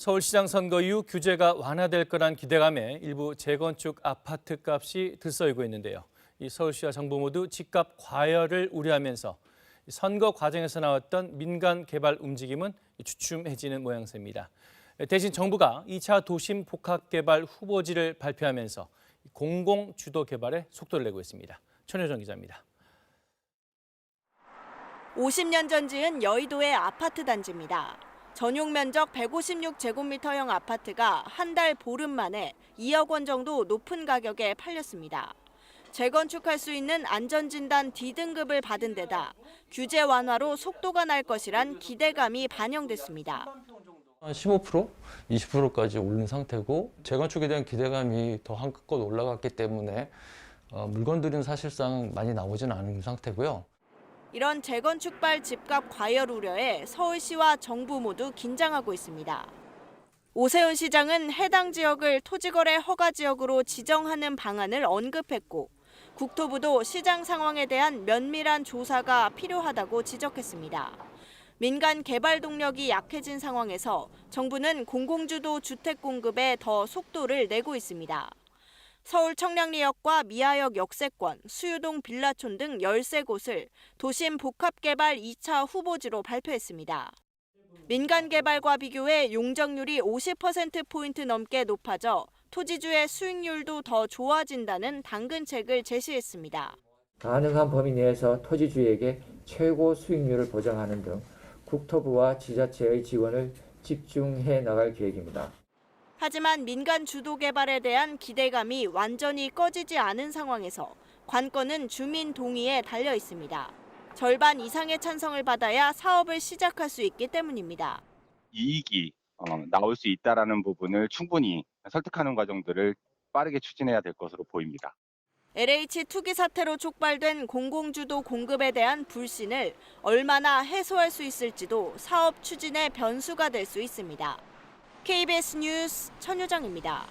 서울시장 선거 이후 규제가 완화될 거란 기대감에 일부 재건축 아파트 값이 들썩이고 있는데요. 이 서울시와 정부 모두 집값 과열을 우려하면서 선거 과정에서 나왔던 민간 개발 움직임은 주춤해지는 모양새입니다. 대신 정부가 2차 도심 복합 개발 후보지를 발표하면서 공공 주도 개발에 속도를 내고 있습니다. 천효정 기자입니다. 50년 전 지은 여의도의 아파트 단지입니다. 전용 면적 156제곱미터형 아파트가 한 달 보름 만에 2억 원 정도 높은 가격에 팔렸습니다. 재건축할 수 있는 안전진단 D등급을 받은 데다 규제 완화로 속도가 날 것이란 기대감이 반영됐습니다. 한 15%, 20%까지 오른 상태고 재건축에 대한 기대감이 더 한껏 올라갔기 때문에 물건들은 사실상 많이 나오지는 않은 상태고요. 이런 재건축발 집값 과열 우려에 서울시와 정부 모두 긴장하고 있습니다. 오세훈 시장은 해당 지역을 토지거래 허가 지역으로 지정하는 방안을 언급했고 국토부도 시장 상황에 대한 면밀한 조사가 필요하다고 지적했습니다. 민간 개발 동력이 약해진 상황에서 정부는 공공주도 주택 공급에 더 속도를 내고 있습니다. 서울 청량리역과 미아역 역세권, 수유동 빌라촌 등 13곳을 도심 복합개발 2차 후보지로 발표했습니다. 민간 개발과 비교해 용적률이 50%포인트 넘게 높아져 토지주의 수익률도 더 좋아진다는 당근책을 제시했습니다. 가능한 범위 내에서 토지주에게 최고 수익률을 보장하는 등 국토부와 지자체의 지원을 집중해 나갈 계획입니다. 하지만 민간 주도 개발에 대한 기대감이 완전히 꺼지지 않은 상황에서 관건은 주민 동의에 달려 있습니다. 절반 이상의 찬성을 받아야 사업을 시작할 수 있기 때문입니다. 이익이 나올 수 있다는 부분을 충분히 설득하는 과정들을 빠르게 추진해야 될 것으로 보입니다. LH 투기 사태로 촉발된 공공주도 공급에 대한 불신을 얼마나 해소할 수 있을지도 사업 추진의 변수가 될 수 있습니다. KBS 뉴스 천효정입니다.